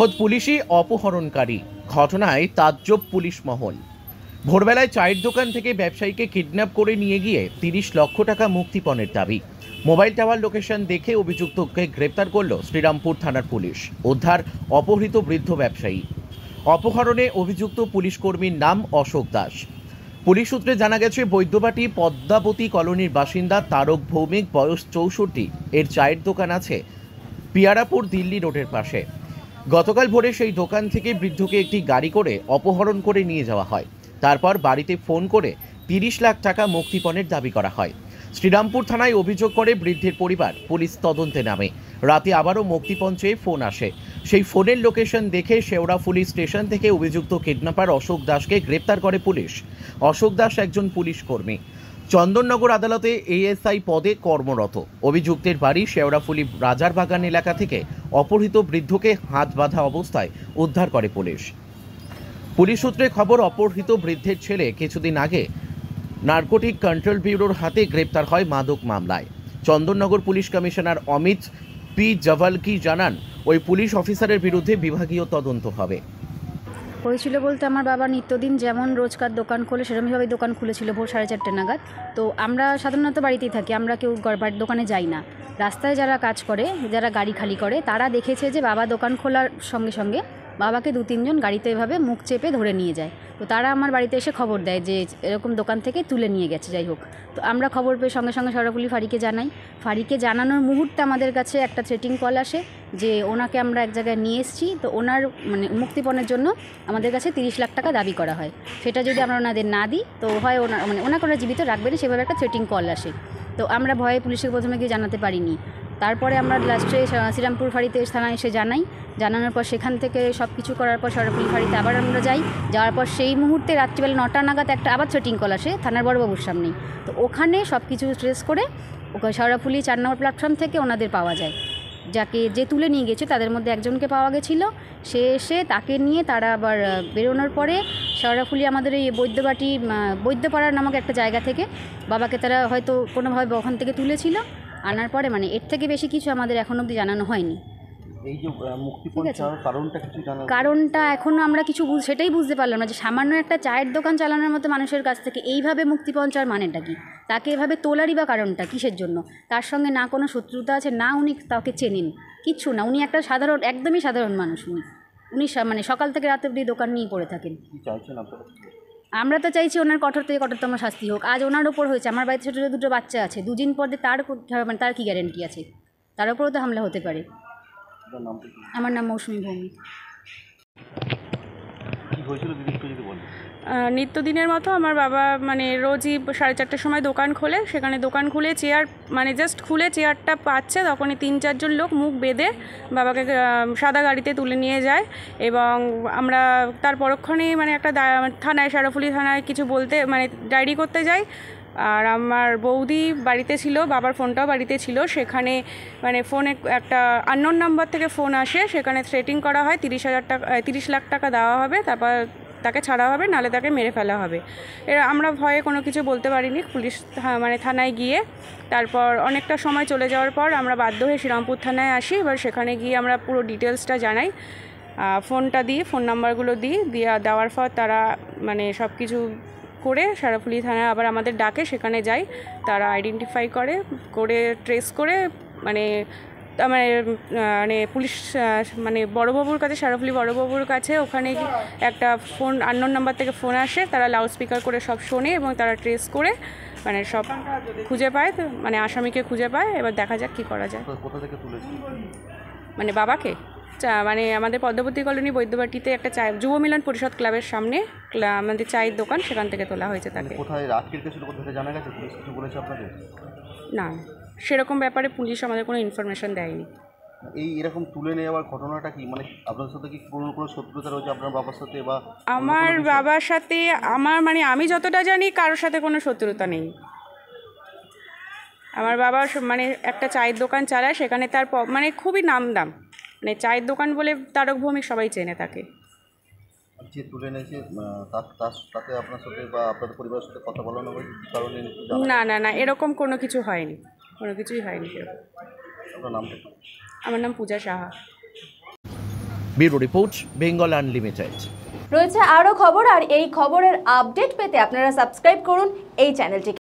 খোদ পুলিশই অপহরণকারী, ঘটনায় তাজ্জব পুলিশ মহল। ভোরবেলায় চায়ের দোকান থেকে ব্যবসায়ীকে কিডন্যাপ করে নিয়ে গিয়ে 30 লক্ষ টাকা মুক্তিপণের দাবি। মোবাইল টাওয়ার লোকেশন দেখে অভিযুক্তকে গ্রেপ্তার করল শ্রীরামপুর থানার পুলিশ। উদ্ধার অপহৃত বৃদ্ধ ব্যবসায়ী। অপহরণে অভিযুক্ত পুলিশ কর্মীর নাম অশোক দাস। পুলিশ সূত্রে জানা গেছে, বৈদ্যবাটি পদ্মাবতী কলোনির বাসিন্দা তারক ভৌমিক, বয়স 64। এর চায়ের দোকান আছে পিয়ারাপুর দিল্লি রোডের পাশে। গতকাল ভোরে সেই দোকান থেকে বৃদ্ধকে একটি গাড়ি করে অপহরণ করে নিয়ে যাওয়া হয়। তারপর বাড়িতে ফোন করে 30 লাখ টাকা মুক্তিপণের দাবি করা হয়। শ্রীরামপুর থানায় অভিযোগ করে বৃদ্ধের পরিবার। পুলিশ তদন্তে নামে। রাতে আবারও মুক্তিপণ চেয়ে ফোন আসে। সেই ফোনের লোকেশন দেখে শেওড়াফুলি স্টেশন থেকে অভিযুক্ত কিডন্যাপার অশোক দাসকে গ্রেপ্তার করে পুলিশ। অশোক দাস একজন পুলিশ কর্মী, চন্দননগর আদালতে এএসআই পদে কর্মরত। অভিযুক্তের বাড়ি শেওড়াফুলি রাজারবাগান এলাকা থেকে অপহৃত বৃদ্ধকে হাত বাঁধা অবস্থায় উদ্ধার করে পুলিশ। পুলিশ সূত্রে খবর, অপহৃত বৃদ্ধের ছেলে কিছুদিন আগে নার্কোটিক কন্ট্রোল ব্যুরোর হাতে গ্রেপ্তার হয় মাদক মামলায়। Chandannagar police commissioner Amit P Javalgi জানান, ওই পুলিশ অফিসারের বিরুদ্ধে বিভাগীয় তদন্ত হবে। হয়েছিল বলতে, আমার বাবা নিত্যদিন যেমন রোজকার দোকান খোলে সেরকমভাবে দোকান খুলেছিল ভোর 4:30 নাগাদ। তো আমরা সাধারণত বাড়িতেই থাকি, আমরা কেউ বাড়ির দোকানে যাই না। রাস্তায় যারা কাজ করে, যারা গাড়ি খালি করে, তারা দেখেছে যে বাবা দোকান খোলার সঙ্গে সঙ্গে বাবাকে 2-3 জন গাড়িতে এভাবে মুখ চেপে ধরে নিয়ে যায়। তো তারা আমার বাড়িতে এসে খবর দেয় যে এরকম দোকান থেকে তুলে নিয়ে গেছে। যাই হোক, তো আমরা খবর পেয়ে সঙ্গে সঙ্গে শেওড়াফুলি ফাঁড়িকে জানাই। ফাঁড়িকে জানানোর মুহূর্তে আমাদের কাছে একটা থ্রেটিং কল আসে যে ওনাকে আমরা এক জায়গায় নিয়ে এসেছি, তো ওনার মুক্তিপণের জন্য আমাদের কাছে 30 লাখ টাকা দাবি করা হয়। সেটা যদি আমরা ওনাদের না দিই তো হয় ওনাকে ওরা জীবিত রাখবেন, সেভাবে একটা থ্রেটিং কল আসে। তো আমরা ভয়ে পুলিশকে প্রথমে গিয়ে জানাতে পারিনি। তারপরে আমরা লাস্টে শ্রীরামপুর ফাঁড়িতে থানায় এসে জানানোর পর সেখান থেকে সব কিছু করার পর শেওড়াফুলি ফাঁড়িতে আবার আমরা যাওয়ার পর সেই মুহূর্তে রাত্রিবেলা 9টা নাগাদ একটা আবার থ্রেটিং কল আসে থানার বড়বাবুর সামনেই। তো ওখানে সব কিছু ট্রেস করে শেওড়াফুলি 4 নম্বর প্ল্যাটফর্ম থেকে ওনাদের পাওয়া যায়। যে তুলে নিয়ে গেছে তাদের মধ্যে একজনকে পাওয়া গেছিলো। সে এসে তাকে নিয়ে তারা আবার বেরোনোর পরে শেওড়াফুলি আমাদের এই বৈদ্যপাড়ার নামক একটা জায়গা থেকে বাবাকে তারা হয়তো কোনোভাবে ওখান থেকে তুলেছিল। আনার পরে এর থেকে বেশি কিছু আমাদের এখন অবধি জানানো হয়নি। এই যে মুক্তিপণ চাওয়ার কারণটা কিছু জানা, কারণটা এখনও আমরা কিছু সেটাই বুঝতে পারলাম না যে সামান্য একটা চায়ের দোকান চালানোর মতো মানুষের কাছ থেকে এইভাবে মুক্তিপণ চাওয়ার মানেটা কি, তাকে এভাবে তোলারই বা কারণটা কিসের জন্য? তার সঙ্গে না কোনো শত্রুতা আছে, না উনি তাকে চেনেন, কিচ্ছু না। উনি একটা একদমই সাধারণ মানুষ। উনি সকাল থেকে রাত অবধি দোকান নিয়ে পড়ে থাকেন। কি চাইছেন আপনারা? আমরা তো চাইছি ওনার কঠোর থেকে কঠোরতম শাস্তি হোক। আজ ওনার ওপর হয়েছে, আমার বাড়িতে ছোটো দুটো বাচ্চা আছে, 2 দিন পর তার কি গ্যারেন্টি আছে? তার উপরেও তো হামলা হতে পারে। আমার নাম মৌসুমী ভৌমিক। নিত্যদিনের মতো আমার বাবা রোজই 4:30টার সময় দোকান খোলে। সেখানে দোকান খুলে চেয়ার জাস্ট খুলে চেয়ারটা পাচ্ছে, তখনই 3-4 জন লোক মুখ বেঁধে বাবাকে সাদা গাড়িতে তুলে নিয়ে যায়। এবং আমরা তার পরক্ষণেই একটা থানায়, শেওড়াফুলি থানায় কিছু বলতে ডায়েরি করতে যাই। আর আমার বৌদি বাড়িতে ছিল, বাবার ফোনটাও বাড়িতে ছিল। সেখানে ফোনে একটা আননোন নাম্বার থেকে ফোন আসে, সেখানে থ্রেটিং করা হয় 30 লাখ টাকা দেওয়া হবে, তারপর তাকে ছাড়া হবে, নাহলে তাকে মেরে ফেলা হবে। আমরা ভয়ে কোনো কিছু বলতে পারিনি। পুলিশ থানায় গিয়ে তারপর অনেকটা সময় চলে যাওয়ার পর আমরা বাধ্য হয়ে শ্রীরামপুর থানায় আসি। এবার সেখানে গিয়ে আমরা পুরো ডিটেলসটা জানাই, ফোনটা দিই, ফোন নাম্বারগুলো দেওয়ার পর তারা সব কিছু করে শেওড়াফুলি থানায় আবার আমাদের ডাকে, সেখানে যাই। তারা আইডেন্টিফাই করে ট্রেস করে পুলিশ বড়বাবুর কাছে, শেওড়াফুলি বড়বাবুর কাছে, ওখানে একটা ফোন আননোন নাম্বার থেকে ফোন আসে। তারা লাউড স্পিকার করে সব শোনে এবং তারা ট্রেস করে সব খুঁজে পায়, আসামিকে খুঁজে পায়। এবার দেখা যাক কী করা যায়। কোথা থেকে তুলেছি বাবাকে আমাদের পদ্মাবতী কলোনি বৈদ্যবাটিতে একটা যুব মিলন পরিষদ ক্লাবের সামনে আমাদের চায়ের দোকান, সেখান থেকে তোলা হয়েছে তাকে। কোথায় রাত্রির কিছু কোথায় জানা গেছে? পুলিশ কিছু বলেছে আপনাদের? না, সেরকম ব্যাপারে পুলিশ আমাদের কোনো ইনফরমেশন দেয়নি। এরকম তুলে নেওয়ার ঘটনাটা কি আপনাদের সাথে কি কোনো শত্রুতা রয়েছে আপনার বাবার সাথে? বা আমার বাবার সাথে আমি যতটা জানি কারোর সাথে কোনো শত্রুতা নেই। আমার বাবা একটা চায়ের দোকান চালায়, সেখানে তার খুবই নামদাম, চায়ের দোকান বলে তারক ভৌমিক সবাই চেনে তাকে। যে তুলে নিয়েছে তাতে আপনার সাথে বা আপনাদের পরিবারের সাথে কথা বলানো হয়েছে কারণে? না, এরকম কোনো কিছু হয়নি, কোনো কিছুই হয়নি। আপনার নামটা? আমার নাম Puja Saha. Bureau report, Bengal unlimited. রয়েছে আরও খবর, আর এই খবরের আপডেট পেতে আপনারা সাবস্ক্রাইব করুন এই চ্যানেলটিকে।